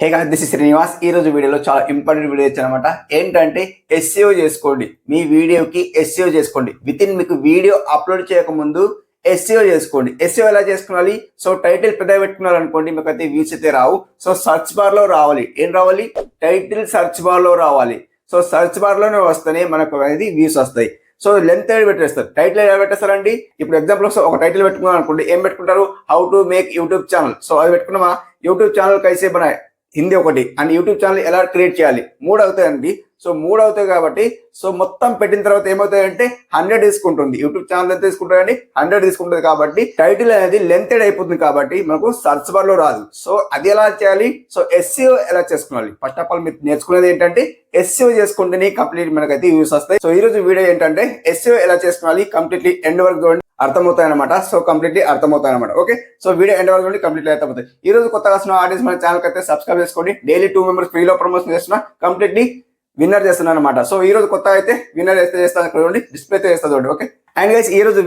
Hey guys, this is Srinivas. ఈ రోజు వీడియోలో చాలా ఇంపార్టెంట్ వీడియో ఇచ్చానమాట. ఏంటంటే ఎస్ఈఓ చేసుకోండి. మీ వీడియోకి ఎస్ఈఓ చేసుకోండి. మీకు వీడియో అప్లోడ్ చేయకముందు ఎస్ఈఓ చేసుకోండి. ఎస్ఈఓ ఎలా చేసుకోవాలి? సో టైటిల్ పెద్దగా పెట్టుకున్నారు అనుకోండి, మీకు అయితే వ్యూస్ అయితే రావు. సో సర్చ్ బార్ లో రావాలి. ఏం రావాలి? టైటిల్ సర్చ్ బార్ లో రావాలి. సో సర్చ్ బార్ లోనే వస్తేనే మనకు అనేది వ్యూస్ వస్తాయి. సో లెంత్ ఏది పెట్టేస్తారు, టైటిల్ ఎలా పెట్టేస్తారండి? ఇప్పుడు ఎగ్జాంపుల్ ఒక టైటిల్ పెట్టుకున్నాం అనుకోండి, ఏం పెట్టుకుంటారు? How to make YouTube channel. So అది పెట్టుకున్నామా? యూట్యూబ్ ఛానల్ కైసే బనాయ్, హిందీ ఒకటి, అండ్ యూట్యూబ్ ఛానల్ ఎలా క్రియేట్ చేయాలి, 3 అవుతాయండి. సో 3 అవుతాయి కాబట్టి సో మొత్తం పెట్టిన తర్వాత ఏమవుతాయంటే 100 తీసుకుంటుంది. యూట్యూబ్ ఛానల్ ఎంత తీసుకుంటారండి? 100 తీసుకుంటుంది. కాబట్టి టైటిల్ అనేది లెంతెడ్ అయిపోతుంది కాబట్టి మనకు సర్చ్ బార్ లో రాదు. సో అది ఎలా చేయాలి? సో ఎస్ఈఓ ఎలా చేసుకోవాలి? ఫస్ట్ ఆఫ్ ఆల్ మీరు నేర్చుకునేది ఏంటంటే ఎస్ఈఓ చేసుకుంటేనే కంప్లీట్ మనకైతే యూస్ వస్తాయి. సో ఈ రోజు వీడియో ఏంటంటే ఎస్ఈఓ ఎలా చేసుకోవాలి, కంప్లీట్లీ ఎండ్ వరకు చూడండి, అర్థమవుతాయి అనమాట. సో కంప్లీట్లీ అర్థమవుతాయి అనమాట. ఓకే, సో వీడియో ఎండ్ వరకు నుండి కంప్లీట్లీ అర్థమవుతాయి. ఈ రోజు కొత్తగా వస్తున్న ఆడియన్స్ మన ఛానల్ అయితే సబ్స్క్రైబ్ చేసుకోండి. డైలీ 2 మెంబర్స్ ఫ్రీలో ప్రమోషన్ చేస్తున్నా, కంప్లీట్లీ విన్నర్ చేస్తున్నాను అనమాట. సో ఈ రోజు కొత్తగా అయితే విన్నర్ అయితే చేస్తాను, చూడండి డిస్ప్లే అయితే చేస్తా చూడండి. ఓకే, అండ్ గైస్ ఈ రోజు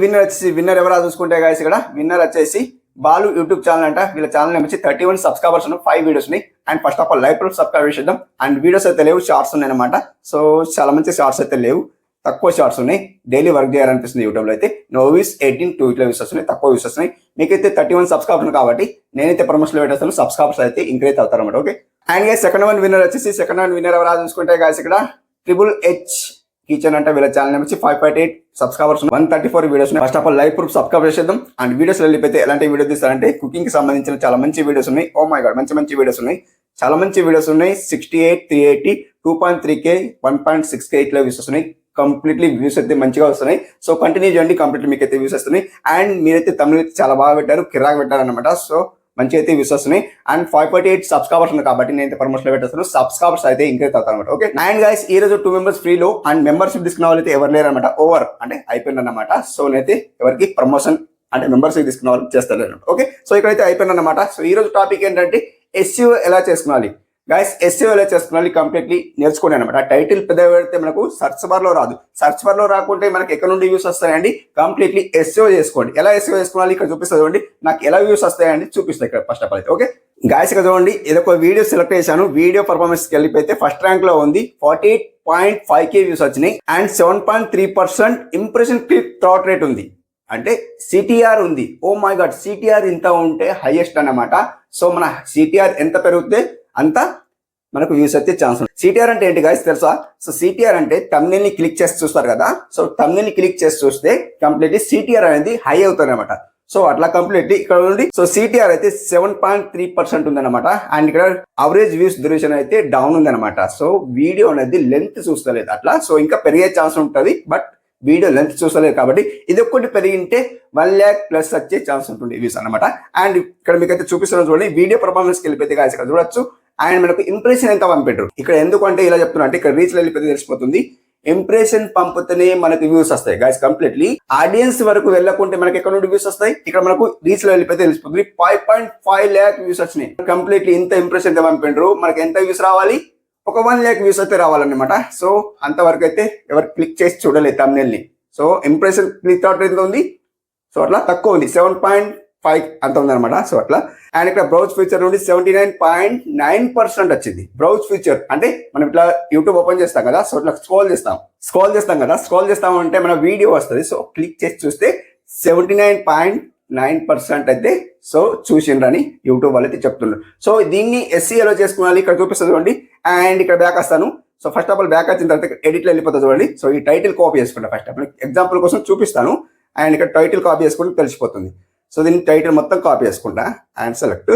విన్నర్ ఎవరా చూసుకుంటే గైస్, ఇక్కడ విన్నర్ వచ్చేసి బాలు యూట్యూబ్ ఛానల్ అంట. వీళ్ళ ఛానల్ వచ్చి 31 సబ్స్క్రైబర్స్ ఉన్నాయి, 5 వీడియోస్ ఉన్నాయి. And first of all like subscribe చేద్దాం. అండ్ వీడియోస్ అయితే లేవు, షార్ట్స్ ఉన్నాయి అనమాట. సో చాలా మంచి షార్ట్స్ అయితే లేవు, తక్కువ షార్ట్స్ ఉన్నాయి. డైలీ వర్క్ చేయాలనిపిస్తుంది యూట్యూబ్ లో అయితే. నో వ్యూస్ 18 ఇట్లా వ్యూస్ వస్తున్నాయి, తక్కువ వ్యూస్ వస్తున్నాయి. మీకైతే 31 సబ్స్క్రైబర్స్ కాబట్టి నేనైతే ప్రమోషన్ లో పెట్టేస్తాను, సబ్స్క్రైబర్స్ అయితే ఇంక్రీజ్ అవుతారు అనమాట. Okay, and guys second one winner వచ్చేసి ఎవరు చూసుకుంటే గైస్ ఇక్కడ ట్రిపుల్ హెచ్ కిచెన్ అంటే వీళ్ళ ఛానల్ వచ్చి 5.8 సబ్స్క్రైబర్స్, 134 వీడియోస్ ఉన్నాయి. First of all like proof subscribe చేద్దాం. అండ్ వీడియోస్ వెళ్ళిపోతే ఎలాంటి వీడియో తీస్తారంటే కుకింగ్ కి సంబంధించిన చాలా మంచి వీడియోస్ ఉన్నాయి. ఓ మై గాడ్, మంచి వీడియోస్ ఉన్నాయి, చాలా మంచి వీడియోస్ ఉన్నాయి. 68, 380, 2.3K, 1.6K ఇట్లా వ్యూస్ వస్తున్నాయి. కంప్లీట్లీ వ్యూస్ అయితే మంచిగా వస్తున్నాయి. సో కంటిన్యూ చేయండి, కంప్లీట్లీ మీకు అయితే వ్యూస్ వస్తున్నాయి. అండ్ మీరైతే తమిళ చాలా బాగా పెట్టారు, కిరాక్ పెట్టారు అనమాట. సో మంచి అయితే వ్యూస్ వస్తున్నాయి. అండ్ 5.8 సబ్స్క్రైబర్స్ ఉన్నాయి కాబట్టి నేను ప్రమోషన్ లో పెట్టేస్తాను, సబ్స్క్రైబర్స్ అయితే ఇంక్రీజ్ అవుతారు అనమాట. ఓకే, అండ్ గైస్ ఈ రోజు 2 మెంబర్స్ ఫ్రీలో అండ్ మెంబర్షిప్ తీసుకున్న వాళ్ళు అయితే ఎవరు లేరు అనమాట. ఓవర్ అంటే అయిపోయింది అనమాట. సో నేనైతే ఎవరికి ప్రమోషన్ అంటే మెంబర్షిప్ తీసుకున్న వాళ్ళు చేస్తారు. ఓకే, సో ఇక్కడైతే అయిపోయింది అనమాట. సో ఈ రోజు టాపిక్ ఏంటంటే ఎస్ఈఓ ఎలా చేసుకోవాలి గైస్. ఎస్ఈఓ ఎలా చేసుకోవాలి కంప్లీట్లీ నేర్చుకోండి అనమాట. టైటిల్ పెద్ద పెడితే మనకు సర్చ్ బార్ లో రాదు. సర్చ్ బార్ లో రాకుంటే మనకి ఎక్కడ నుండి వ్యూస్ వస్తాయండి? కంప్లీట్లీ ఎస్ఈఓ చేసుకోండి. ఎలా ఎస్ఈఓ చేసుకోవాలి ఇక్కడ చూపిస్తుంది చూడండి. నాకు ఎలా వ్యూస్ వస్తాయండి చూపిస్తాయి ఇక్కడ ఫస్ట్ ఆఫ్ ఆల్ అయితే. ఓకే గైస్ ఇక్కడ చూడండి, ఏదో వీడియో సెలెక్ట్ చేశాను. వీడియో పర్ఫార్మెన్స్ కి వెళ్ళిపోతే ఫస్ట్ ర్యాంక్ లో ఉంది, 48.5K వ్యూస్ వచ్చినాయి. అండ్ 7.3% ఇంప్రెషన్ క్లిక్ థ్రాట్ రేట్ ఉంది, అంటే సిటిఆర్ ఉంది. ఓ మై గాడ్, సిటిఆర్ ఇంత ఉంటే హైయెస్ట్ అన్నమాట. సో మన సిటిఆర్ ఎంత పెరిగితే అంత మనకు వ్యూస్ అయితే ఛాన్స్ ఉంది. సిటిఆర్ అంటే ఏంటి గైస్ తెలుసా? సో సిటిఆర్ అంటే thumbnail ని క్లిక్ చేసి చూస్తారు కదా. సో thumbnail ని క్లిక్ చేసి చూస్తే కంప్లీట్లీ సిటిఆర్ అనేది హై అవుతుంది అనమాట. సో అట్లా కంప్లీట్లీ ఇక్కడ ఉంది. సో సిటిఆర్ అయితే 7.3% ఉందన్నమాట. అండ్ ఇక్కడ అవరేజ్ వ్యూస్ డ్యూరేషన్ అయితే డౌన్ ఉంది అనమాట. సో వీడియో అనేది లెంత్ చూస్తలేదు అట్లా. సో ఇంకా పెరిగే ఛాన్స్ ఉంటుంది, బట్ వీడియో లెంత్ చూస్తలేదు కాబట్టి ఇది ఒక్కటి పెరిగింటే 1 lakh ప్లస్ వచ్చే ఛాన్స్ ఉంటుంది వ్యూస్ అనమాట. అండ్ ఇక్కడ మీకైతే చూపిస్తున్నాను చూడండి, వీడియో పర్ఫార్మెన్స్ కి వెళ్ళిపోతే గాయస్ ఇక్కడ చూడొచ్చు. అండ్ మనకు ఇంప్రెషన్ ఎంత పంపించారు ఇక్కడ. ఎందుకంటే ఇలా చెప్తున్నా అంటే ఇక్కడ రీచ్ వెళ్ళిపోతే తెలిసిపోతుంది. ఇంప్రెషన్ పంపితేనే మనకు వ్యూస్ వస్తాయి గైస్. కంప్లీట్లీ ఆడియన్స్ వరకు వెళ్ళకుంటే మనకి ఎక్కడ నుండి వ్యూస్ వస్తాయి? ఇక్కడ మనకు రీచ్ లో వెళ్ళిపోతే తెలిసిపోతుంది. 5.5 lakh వ్యూస్ వచ్చినాయి. కంప్లీట్లీ ఇంత ఇంప్రెషన్ ఎంత పంపించారు, మనకి ఎంత వ్యూస్ రావాలి? ఒక 1 lakh వ్యూస్ అయితే రావాలన్నమాట. సో అంతవరకు అయితే ఎవరు క్లిక్ చేసి చూడలేదు thumbnail ని. సో ఇంప్రెషన్ క్లిక్ అవుట్ ఎంత ఉంది? సో అట్లా తక్కువ ఉంది, 7.5 అంత ఉందన్నమాట. సో అట్లా. అండ్ ఇక్కడ బ్రౌజ్ ఫీచర్ నుండి 79.9% వచ్చింది. బ్రౌజ్ ఫీచర్ అంటే మనం ఇట్లా యూట్యూబ్ ఓపెన్ చేస్తాం కదా. సో ఇట్లా స్క్రోల్ చేస్తాం కదా. స్క్రోల్ చేస్తామంటే మన వీడియో వస్తుంది. సో క్లిక్ చేసి చూస్తే 79.9% అయితే సో చూసిండ్రని యూట్యూబ్ వాళ్ళు అయితే చెప్తున్నారు. సో దీన్ని ఎస్సీఏలో చేసుకోవాలి. ఇక్కడ చూపిస్తుంది చూడండి. అండ్ ఇక్కడ బ్యాక్ వస్తాను. So first of all back వచ్చిన తర్వాత ఎడిట్లో వెళ్ళిపోతుంది చూడండి. సో ఈ టైటిల్ కాపీ చేసుకుంటా ఫస్ట్ ఆఫ్ ఆల్ ఎగ్జాంపుల్ కోసం చూపిస్తాను. అండ్ ఇక్కడ టైటిల్ కాపీ చేసుకుంటే తెలిసిపోతుంది. సో దీన్ని టైటిల్ మొత్తం కాపీ చేసుకుంటా and select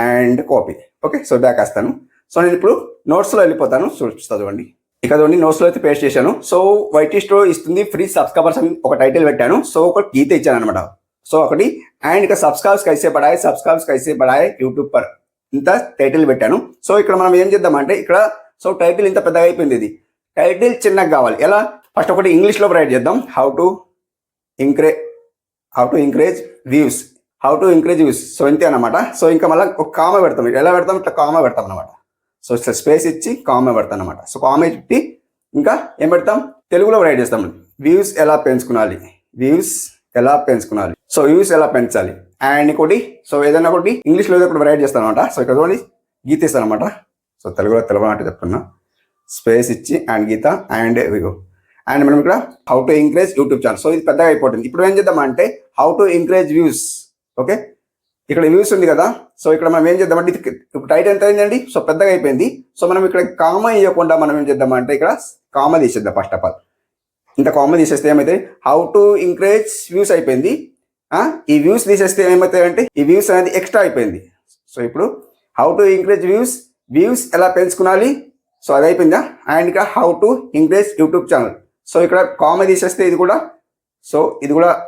and copy. Okay, so back వస్తాను. సో నేను ఇప్పుడు నోట్స్ లో వెళ్ళిపోతాను, చూపిస్తా చూడండి. ఇక్కడ చూడండి నోట్స్ లో అయితే పేస్ట్ చేశాను. సో వైటీ స్టోర్ ఇస్తుంది ఫ్రీ సబ్స్క్రైబర్స్ అని ఒక టైటిల్ పెట్టాను. సో ఒక గీత ఇచ్చాను అనమాట. సో ఒకటి. అండ్ ఇక్కడ సబ్స్క్రైబ్స్ కైసే పడాయి యూట్యూబ్ పర్ ఇంత టైటిల్ పెట్టాను. సో ఇక్కడ మనం ఏం చేద్దామంటే ఇక్కడ సో టైటిల్ ఇంత పెద్దగా అయిపోయింది. ఇది టైటిల్ చిన్నగా కావాలి. ఎలా? ఫస్ట్ ఒకటి ఇంగ్లీష్ లో రైట్ చేద్దాం. How to increase views. So ఇంతే అనమాట. సో ఇంకా మళ్ళీ ఒక కామా పెడతాం. ఎలా పెడతాం? ఇట్లా కామా పెడతాం అనమాట. సో స్పేస్ ఇచ్చి కామా పెడతాం అనమాట. సో కామా పెట్టి ఇంకా ఏం పెడతాం? తెలుగులో రైట్ చేస్తాం. వ్యూస్ ఎలా పెంచుకోవాలి. సో వ్యూస్ ఎలా పెంచాలి. అండ్ ఇంకోటి సో ఏదైనా ఒకటి ఇంగ్లీష్లో ఏదో ఒకటి రైట్ చేస్తాను అనమాట. సో ఇక్కడ చూడండి గీతేస్తాను అనమాట. సో తెలుగులో అంటే చెప్తున్నా, స్పేస్ ఇచ్చి అండ్ గీత అండ్ విగో. అండ్ మనం ఇక్కడ how to encourage YouTube channel. So ఇది పెద్దగా అయిపోతుంది. ఇప్పుడు ఏం చేద్దామంటే how to encourage views. Okay, ఇక్కడ వ్యూస్ ఉంది కదా. సో ఇక్కడ మనం ఏం చేద్దామంటే ఇప్పుడు టైటిల్ ఎంత అయిందండి. సో పెద్దగా అయిపోయింది. సో మనం ఇక్కడ కామా ఇవ్వకుండా మనం ఏం చేద్దామంటే ఇక్కడ కామా తీసేద్దాం. ఫస్ట్ ఆఫ్ ఆల్ ఇంత కామా తీసేస్తే ఏమైతే హౌ టు ఎంకరేజ్ వ్యూస్ అయిపోయింది. ఈ వ్యూస్ తీసేస్తే ఏమవుతాయంటే ఈ వ్యూస్ అనేది ఎక్స్ట్రా అయిపోయింది. సో ఇప్పుడు హౌ టు ఎంకరేజ్ వ్యూస్ ఎలా పెంచుకోవాలి. సో అది అయిపోయిందా. అండ్ ఇక్కడ how to encourage YouTube channel. So ఇక్కడ కామా తీసేస్తే ఇది కూడా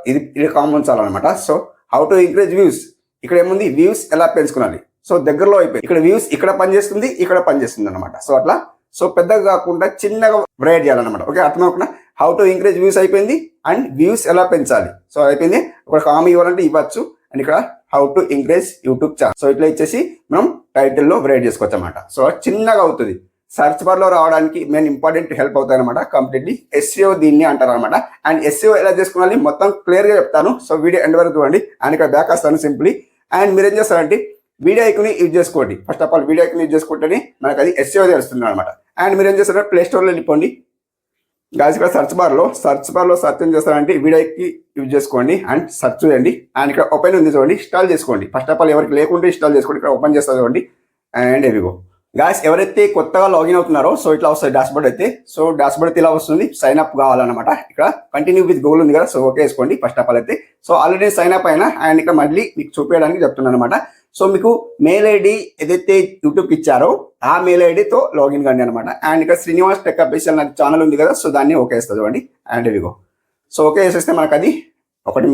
ఇది కామన్ ఉంచాలన్నమాట. So how to encourage views, ఇక్కడ ఏముంది వ్యూస్ ఎలా పెంచుకోవాలి. సో దగ్గరలో అయిపోయింది. ఇక్కడ వ్యూస్ ఇక్కడ పనిచేస్తుంది, ఇక్కడ పనిచేస్తుంది అనమాట. సో అట్లా సో పెద్దగా కాకుండా చిన్నగా బ్రైట్ చేయాలన్నమాట. ఓకే, అర్థమవుతున్నా. హౌ టు ఎంకరేజ్ వ్యూస్ అయిపోయింది అండ్ వ్యూస్ ఎలా పెంచాలి. సో అయిపోయింది. ఒక కామా ఇవ్వాలంటే ఇవ్వచ్చు. అండ్ ఇక్కడ how to encourage YouTube channel. So ఇట్లా ఇచ్చేసి మనం టైటిల్లో బ్రైట్ చేసుకోవచ్చు అనమాట. సో చిన్నగా అవుతుంది. సర్చ్ బార్లో రావడానికి మెయిన్ ఇంపార్టెంట్ హెల్ప్ అవుతాయి అనమాట. కంప్లీట్లీ ఎస్ఈఓ దీన్ని అంటారు అనమాట. అండ్ ఎస్ఈఓ ఎలా చేసుకోవాలి మొత్తం క్లియర్గా చెప్తాను. సో వీడియో ఎండ్ వరకు చూడండి. అండ్ ఇక్కడ బ్యాక్ వస్తాను సింప్లీ. అండ్ మీరు ఏం చేస్తారంటే వీడియో ఐకాన్ని యూజ్ చేసుకోండి. ఫస్ట్ ఆఫ్ ఆల్ వీడియో ఐకాన్ని యూజ్ చేసుకుంటేనే మనకు అది ఎస్ఈఓ తెలుస్తుంది అనమాట. అండ్ మీరు ఏం చేస్తారంటే ప్లే స్టోర్లో వెళ్ళిపోండి. గాయస్ ఇక్కడ సర్చ్ బార్లో సర్చ్ ఏం చేస్తారంటే వీడియోకి యూజ్ చేసుకోండి అండ్ సర్చ్ చేయండి. అండ్ ఇక్కడ ఓపెన్ ఉంది చూడండి, ఇన్స్టాల్ చేసుకోండి. ఫస్ట్ ఆఫ్ ఆల్ ఎవరికి లేకుంటే ఇన్స్టాల్ చేసుకోండి. ఇక్కడ ఓపెన్ చేస్తారు చూడండి. అండ్ ఎవిగో గాయస్ ఎవరైతే కొత్తగా లాగిన్ అవుతున్నారో సో ఇట్లా వస్తుంది డాష్బోర్డ్ అయితే. సో డాష్బోర్డ్ అయితే ఇలా వస్తుంది. సైన్ అప్ కావాలన్నమాట. ఇక్కడ కంటిన్యూ విత్ గూగుల్ ఉంది కదా. సో ఓకే వేసుకోండి ఫస్ట్ ఆఫ్ ఆల్ అయితే. సో ఆల్రెడీ సైన్ అప్ అయినా. అండ్ ఇక్కడ మళ్ళీ మీకు చూపించడానికి చెప్తున్నాను అనమాట. సో మీకు మెయిల్ ఐడి ఏదైతే యూట్యూబ్కి ఇచ్చారో ఆ మెయిల్ ఐడితో లాగిన్ కండి అనమాట. అండ్ ఇక్కడ శ్రీనివాస్ టెక్ అఫీషియల్ నాకు ఛానల్ ఉంది కదా. సో దాన్ని ఓకే వేస్తుంది చూడండి. అండ్ ఇదిగో సో ఓకే వేసేస్తే మనకు అది ఒకటి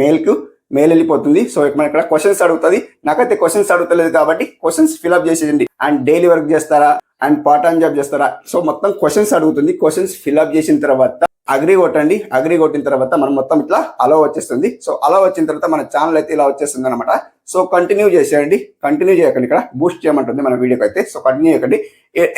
మెయిల్ వెళ్ళిపోతుంది. సో మనకి ఇక్కడ క్వశ్చన్స్ అడుగుతుంది. నాకైతే క్వశ్చన్స్ అడుగుతలేదు కాబట్టి క్వశ్చన్స్ ఫిల్అప్ చేసేయండి. అండ్ డైలీ వర్క్ చేస్తారా అండ్ పార్ట్ టైం జాబ్ చేస్తారా. సో మొత్తం క్వశ్చన్స్ అడుగుతుంది. క్వశ్చన్స్ ఫిల్అప్ చేసిన తర్వాత అగ్రి కొట్టండి. అగ్రి కొట్టిన తర్వాత మనం మొత్తం ఇట్లా అలో వచ్చేస్తుంది. సో అలో వచ్చిన తర్వాత మన ఛానల్ అయితే ఇలా వచ్చేస్తుంది అనమాట. సో కంటిన్యూ చేసేయండి. కంటిన్యూ చేయకండి. ఇక్కడ బూస్ట్ చేయమంటుంది మన వీడియోకి అయితే. సో కంటిన్యూ చేయకండి.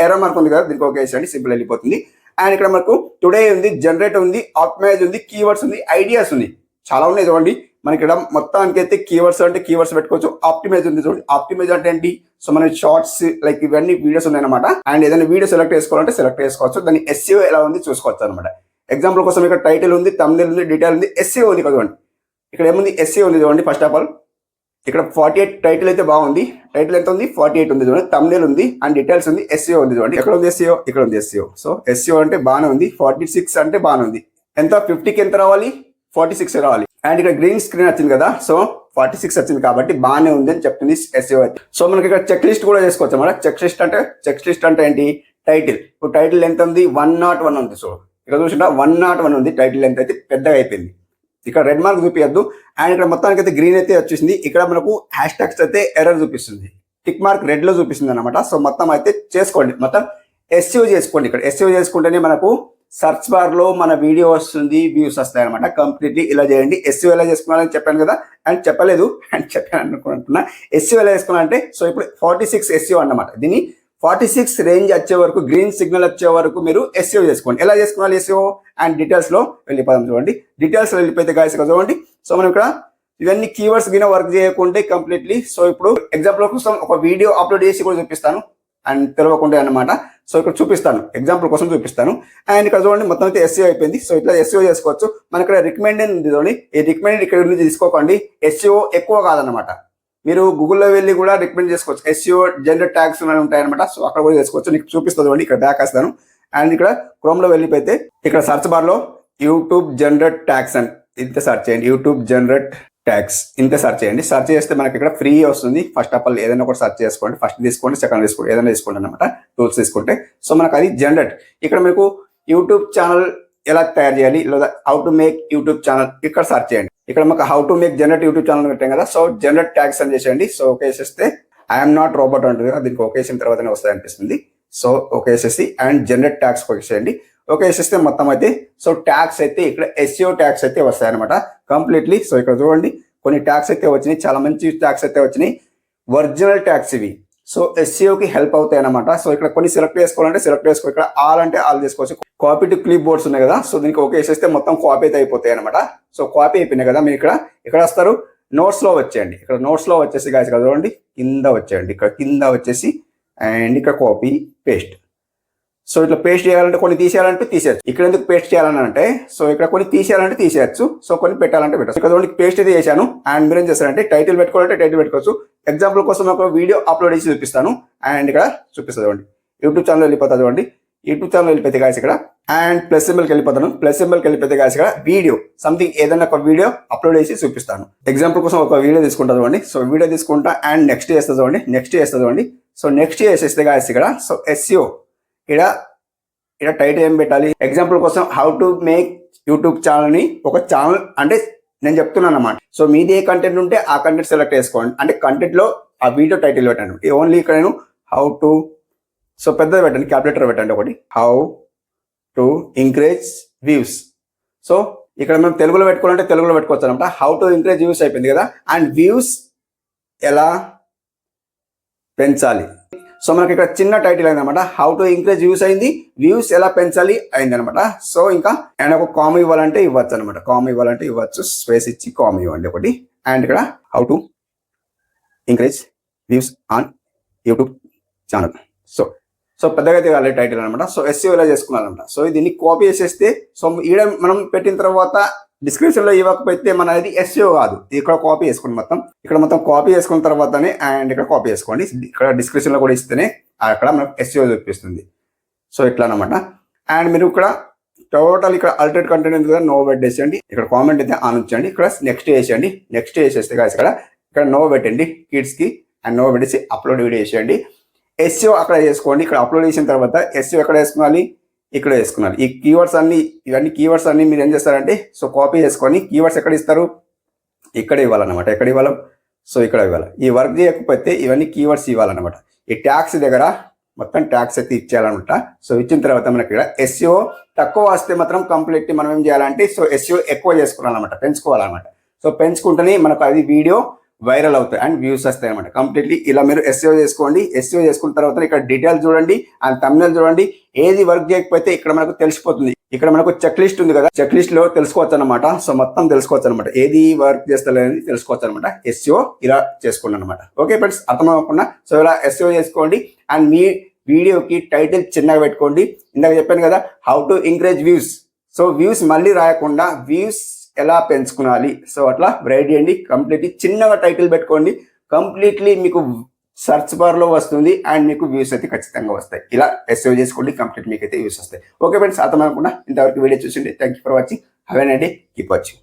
ఎర్రర్ మార్క్ ఉంది కదా, దీనికి ఓకే చేసేయండి. సింపుల్ వెళ్ళిపోతుంది. అండ్ ఇక్కడ మనకు టుడే ఉంది, జనరేట్ ఉంది, ఆప్టిమైజ్ ఉంది, కీవర్డ్స్ ఉంది, ఐడియాస్ ఉంది. చాలా ఉన్నాయి చూడండి. మనకి ఇక్కడ మొత్తానికి అయితే కీవర్డ్స్ అంటే కీవర్డ్స్ పెట్టుకోవచ్చు. ఆప్టిమైజ్ ఉంది చూడండి. ఆప్టిమైజ్ అంటే ఏంటి. సో మన షార్ట్స్ లైక్ ఇవన్నీ వీడియోస్ ఉన్నాయన్నమాట. అండ్ ఏదైనా వీడియో సెలెక్ట్ చేసుకోవాలంటే సెలెక్ట్ చేసుకోవచ్చు. దాని ఎస్ఈఓ ఎలా ఉంది చూసుకోవచ్చు అనమాట. ఎగ్జాంపుల్ కోసం ఇక్కడ టైటిల్ ఉంది, థంబ్నెయిల్ ఉంది, డీటెయిల్ ఉంది, ఎస్ఈఓ ఉంది కదండి. ఇక్కడ ఏముంది ఎస్ఈఓ ఉంది చూడండి. ఫస్ట్ ఆఫ్ ఆల్ ఇక్కడ 48 టైటిల్ అయితే బాగుంది. టైటిల్ ఎంత ఉంది 48 ఉంది చూడండి. థంబ్నెయిల్ ఉంది అండ్ డీటెయిల్స్ ఉంది, ఎస్ఈఓ ఉంది చూడండి. ఎక్కడ ఉంది ఎస్ఈఓ, ఇక్కడ ఉంది ఎస్ఈఓ. సో ఎస్ఈఓ అంటే బాగానే ఉంది. 46 అంటే బాగానే ఉంది. ఎంత 50కి ఎంత రావాలి 46 రావాలి. అండ్ ఇక్కడ గ్రీన్ స్క్రీన్ వచ్చింది కదా. సో 46 వచ్చింది కాబట్టి బాగానే ఉంది అని చెప్తుంది ఎస్ఈఓ అయితే. సో మనకి ఇక్కడ చెక్ లిస్ట్ కూడా చేసుకోవచ్చు అన్నమాట. చెక్ లిస్ట్ అంటే ఏంటి, టైటిల్. ఇప్పుడు టైటిల్ ఎంత ఉంది 101 ఉంది. సో ఇక్కడ చూసినా 101 ఉంది. టైటిల్ ఎంత అయితే పెద్దగా అయిపోయింది. ఇక్కడ రెడ్ మార్క్ చూపించద్దు. అండ్ ఇక్కడ మొత్తానికి అయితే గ్రీన్ అయితే వచ్చేసింది. ఇక్కడ మనకు హ్యాష్ ట్యాగ్స్ అయితే ఎర్రర్ చూపిస్తుంది. టిక్ మార్క్ రెడ్ లో చూపిస్తుంది అనమాట. సో మొత్తం అయితే చేసుకోండి. మొత్తం ఎస్ఈఓ చేసుకోండి. ఇక్కడ ఎస్ఈఓ చేసుకుంటేనే మనకు సర్చ్ బార్ లో మన వీడియో వస్తుంది, వ్యూస్ వస్తాయి అనమాట. కంప్లీట్లీ ఇలా చేయండి. ఎస్ఈఓ ఎలా చేసుకోవాలని చెప్పాను కదా. అండ్ చెప్పలేదు అండ్ చెప్పాను అనుకుంటున్నా. ఎస్ఈఓ ఎలా చేసుకోవాలంటే సో ఇప్పుడు 46 ఎస్ఈఓ అన్నమాట. దీన్ని 46 రేంజ్ వచ్చే వరకు, గ్రీన్ సిగ్నల్ వచ్చే వరకు మీరు ఎస్ఈఓ చేసుకోండి. ఎలా చేసుకోవాలి ఎస్ఈఓ అండ్ డీటెయిల్స్ లో వెళ్ళిపోదాం చూడండి. డీటెయిల్స్ లో వెళ్ళిపోతే గాయస్ చూడండి. సో మనం ఇక్కడ ఇవన్నీ కీవర్డ్స్ గిన వర్క్ చేయకుంటే కంప్లీట్లీ. సో ఇప్పుడు ఎగ్జాంపుల్ కోసం ఒక వీడియో అప్లోడ్ చేసి కూడా చూపిస్తాను అండ్ తెలియకుండా అన్నమాట. సో ఇక్కడ చూపిస్తాను, ఎగ్జాంపుల్ కోసం చూపిస్తాను. అండ్ ఇక్కడ చూడండి మొత్తం అయితే ఎస్ఈఓ అయిపోయింది. సో ఇట్లా ఎస్ఈఓ చేసుకోవచ్చు. మన ఇక్కడ రికమెండెడ్ ఉంది చూడండి. ఈ రికమెండెడ్ ఇక్కడ నుంచి తీసుకోకండి. ఎస్ఈఓ ఎక్కువ కాదనమాట. మీరు గూగుల్లో వెళ్ళి కూడా రికమెండ్ చేసుకోవచ్చు. ఎస్ఈఓ జనరేట్ ట్యాగ్స్ ఉంటాయన్నమాట. సో అక్కడ కూడా చేసుకోవచ్చు. నీకు చూపిస్తుంది చూడండి. ఇక్కడ బ్యాక్ వస్తాను. అండ్ ఇక్కడ క్రోమ్ లో వెళ్ళిపోతే ఇక్కడ సర్చ్ బార్ లో యూట్యూబ్ జనరేట్ ట్యాగ్స్ అని ఇంత సెర్చ్ చేయండి. యూట్యూబ్ జనరేట్ ట్యాగ్స్ ఇంత సెర్చ్ చేయండి. సెర్చ్ చేస్తే మనకి ఇక్కడ ఫ్రీ వస్తుంది. ఫస్ట్ ఆఫ్ ఆల్ ఏదైనా ఒకటి సెర్చ్ చేసుకోండి. ఫస్ట్ తీసుకోండి, సెకండ్ తీసుకోండి, ఏదైనా తీసుకోండి అనమాట. టూల్స్ తీసుకుంటే సో మనకు అది జనరేట్. ఇక్కడ మీకు యూట్యూబ్ ఛానల్ ఎలా తయారు చేయాలి లేదా how to make YouTube channel ఇక్కడ సెర్చ్ చేయండి. ఇక్కడ మాకు how to make generate YouTube channel పెట్టాం కదా. సో జనరేట్ ట్యాగ్స్ అని చేసేయండి. సో ఓకే చేస్తే ఐఎమ్ నాట్ రోబోట్ అంటుంది కదా. దీనికి ఓకే చేసిన తర్వాతనే వస్తాయి అనిపిస్తుంది. సో ఓకే చేసేసి అండ్ జనరేట్ ట్యాగ్స్ ఓకే చేయండి. ఓకే చేస్తే మొత్తం అయితే సో ట్యాగ్స్ అయితే ఇక్కడ ఎస్ఈఓ ట్యాగ్స్ అయితే వస్తాయి అనమాట కంప్లీట్లీ. సో ఇక్కడ చూడండి కొన్ని ట్యాగ్స్ అయితే వచ్చినాయి. చాలా మంచి ట్యాగ్స్ అయితే వచ్చినాయి. ఒరిజినల్ ట్యాగ్స్ ఇవి. సో ఎస్ఈఓకి హెల్ప్ అవుతాయి అనమాట. సో ఇక్కడ కొన్ని సెలెక్ట్ చేసుకోవాలంటే సెలెక్ట్ చేసుకో. ఇక్కడ ఆల్ అంటే ఆల్ చేసుకోవచ్చు. కాపీ టు క్లిప్ బోర్డ్స్ ఉన్నాయి కదా. సో దీనికి ఓకే చేస్తే మొత్తం కాపీ అయితే అయిపోతాయి అనమాట. సో కాపీ అయిపోయినాయి కదా. మీరు ఇక్కడ వస్తారు నోట్స్ లో వచ్చేయండి. ఇక్కడ నోట్స్ లో వచ్చేసి గాయస్ కదా చూడండి కింద వచ్చేయండి. ఇక్కడ కింద వచ్చేసి అండ్ ఇక్కడ కాపీ పేస్ట్. సో ఇట్లా పేస్ట్ చేయాలంటే కొన్ని తీసేయాలంటే తీసేయచ్చు. ఇక్కడ ఎందుకు పేస్ట్ చేయాలని అంటే సో ఇక్కడ కొన్ని తీసేయాలంటే తీసేయచ్చు, సో కొన్ని పెట్టాలంటే పెట్టచ్చు. ఇక్కడ పేస్ట్ అయితే చేశాను. అండ్ మీరు ఏం చేస్తారంటే టైటిల్ పెట్టుకోవాలంటే టైటిల్ పెట్టుకోవచ్చు. ఎగ్జాంపుల్ కోసం ఒక వీడియో అప్లోడ్ చేసి చూపిస్తాను. అండ్ ఇక్కడ చూపిస్తుంది చూడండి, యూట్యూబ్ ఛానల్ వెళ్ళిపోతుంది చూడండి. యూట్యూబ్ ఛానల్ వెళ్ళిపోతే గాయస్ ఇక్కడ అండ్ ప్లస్ సింబల్కి వెళ్ళిపోతాను. ప్లస్ సింబల్కి వెళ్ళిపోతే గాయస్ ఇక్కడ వీడియో సంథింగ్ ఏదైనా ఒక వీడియో అప్లోడ్ చేసి చూపిస్తాను. ఎగ్జాంపుల్ కోసం ఒక వీడియో తీసుకుంటా చూడండి. సో వీడియో తీసుకుంటా అండ్ నెక్స్ట్ చేస్తా చూడండి. నెక్స్ట్ చేస్తా చూడండి. సో నెక్స్ట్ చేసేస్తే గాయస్ ఇక్కడ సో SEO ఇక్కడ టైటిల్ ఏం పెట్టాలి. ఎగ్జాంపుల్ కోసం how to make YouTube channel ని ఒక ఛానల్ అంటే నేను చెప్తున్నాను అన్నమాట. సో మీది ఏ కంటెంట్ ఉంటే ఆ కంటెంట్ సెలెక్ట్ చేసుకోండి. అంటే కంటెంట్ లో ఆ వీడియో టైటిల్ పెట్టండి. ఓన్లీ ఇక్కడ నేను హౌ టు సో పెద్దది పెట్టండి, క్యాపిటల్ పెట్టండి ఒకటి, how to increase views. So ఇక్కడ మేము తెలుగులో పెట్టుకోవాలంటే తెలుగులో పెట్టుకోవచ్చు అనమాట. హౌ టు ఇంక్రీజ్ వ్యూస్ అయిపోయింది కదా. అండ్ వ్యూస్ ఎలా పెంచాలి. సో మనకి ఇక్కడ చిన్న టైటిల్ అయింది అనమాట. హౌ టు ఇంక్రీజ్ వ్యూస్ అయింది, వ్యూస్ ఎలా పెంచాలి అయింది అనమాట. సో ఇంకా అండ్ ఒక కామ్ ఇవ్వాలంటే ఇవ్వచ్చు అనమాట. కామ్ ఇవ్వాలంటే ఇవ్వచ్చు, స్పేస్ ఇచ్చి కామ్ ఇవ్వండి ఒకటి. అండ్ ఇక్కడ how to increase views on YouTube channel. So పెద్దగా అయితే కాలేదు టైటిల్ అనమాట. సో SEO ఇలా చేసుకున్నారనమాట. సో దీన్ని కాపీ చేసేస్తే సో ఈడ మనం పెట్టిన తర్వాత డిస్క్రిప్షన్ లో ఇవ్వకపోతే మన అది SEO కాదు. ఇక్కడ కాపీ చేసుకోండి మొత్తం. ఇక్కడ మొత్తం కాపీ చేసుకున్న తర్వాతనే అండ్ ఇక్కడ కాపీ చేసుకోండి. ఇక్కడ డిస్క్రిప్షన్ లో కూడా ఇస్తేనే అక్కడ మనకు SEO చూపిస్తుంది. సో ఇట్లా అనమాట. అండ్ మీరు ఇక్కడ టోటల్ ఇక్కడ అల్టరేట్ కంటెంట్ ఉంది కదా, నో పెట్టేసేయండి. ఇక్కడ కామెంట్ అయితే ఆన్ ఉంచండి. ఇక్కడ నెక్స్ట్ చేసేయండి. నెక్స్ట్ చేసేస్తే కాదు ఇక్కడ నో పెట్టండి కిడ్స్ కి. అండ్ నో పెట్టేసి అప్లోడ్ వీడియో చేసేయండి. SEO అక్కడ చేసుకోండి. ఇక్కడ అప్లోడ్ చేసిన తర్వాత SEO ఎక్కడ వేసుకోవాలి, ఇక్కడ వేసుకోవాలి. ఈ కీవర్డ్స్ అన్ని ఇవన్నీ కీవర్డ్స్ అన్ని మీరు ఏం చేస్తారంటే సో కాపీ చేసుకొని కీవర్డ్స్ ఎక్కడ ఇస్తారు, ఇక్కడ ఇవ్వాలన్నమాట. ఎక్కడ ఇవ్వాలి, సో ఇక్కడ ఇవ్వాలి. ఈ వర్క్ చేయకపోతే ఇవన్నీ కీవర్డ్స్ ఇవ్వాలన్నమాట. ఈ ట్యాక్స్ దగ్గర మొత్తం ట్యాక్స్ అయితే ఇచ్చేయాలన్నమాట. సో ఇచ్చిన తర్వాత మనకి ఇక్కడ SEO తక్కువ వస్తే మాత్రం కంప్లీట్ మనం ఏం చేయాలంటే సో SEO ఎక్కువ చేసుకోవాలన్నమాట, పెంచుకోవాలన్నమాట. సో పెంచుకుంటేనే మనకు అది వీడియో వైరల్ అవుతాయి అండ్ వ్యూస్ వస్తాయి అనమాట. కంప్లీట్లీ ఇలా మీరు SEO చేసుకోండి. SEO చేసుకున్న తర్వాత ఇక్కడ డీటెయిల్స్ చూడండి అండ్ థంబ్నెయిల్ చూడండి. ఏది వర్క్ చేయకపోతే ఇక్కడ మనకు తెలిసిపోతుంది. ఇక్కడ మనకు చెక్ లిస్ట్ ఉంది కదా, చెక్ లిస్ట్ లో తెలుసుకోవచ్చు అనమాట. సో మొత్తం తెలుసుకోవచ్చు అనమాట, ఏది వర్క్ చేస్తలేదని తెలుసుకోవచ్చు అనమాట. SEO ఇలా చేసుకోండి అనమాట. ఓకే ఫ్రెండ్స్, అర్థమవకుండా సో ఇలా SEO చేసుకోండి. అండ్ మీ వీడియోకి టైటిల్ చిన్నగా పెట్టుకోండి. ఇందాక చెప్పాను కదా how to increase views. So views మళ్ళీ రాయకుండా వ్యూస్ ఎలా పెంచుకోవాలి, సో అట్లా రైట్ చేయండి. కంప్లీట్లీ చిన్నగా టైటిల్ పెట్టుకోండి. కంప్లీట్లీ మీకు సర్చ్ బార్ లో వస్తుంది అండ్ మీకు వ్యూస్ అయితే ఖచ్చితంగా వస్తాయి. ఇలా SEO చేసుకోండి, కంప్లీట్ మీకు అయితే వ్యూస్ వస్తాయి. ఓకే ఫ్రెండ్స్, అర్థమనుకున్నా ఇంతవరకు వీడియో చూసిండి. Thank you for watching. Have a nice day. Keep watching.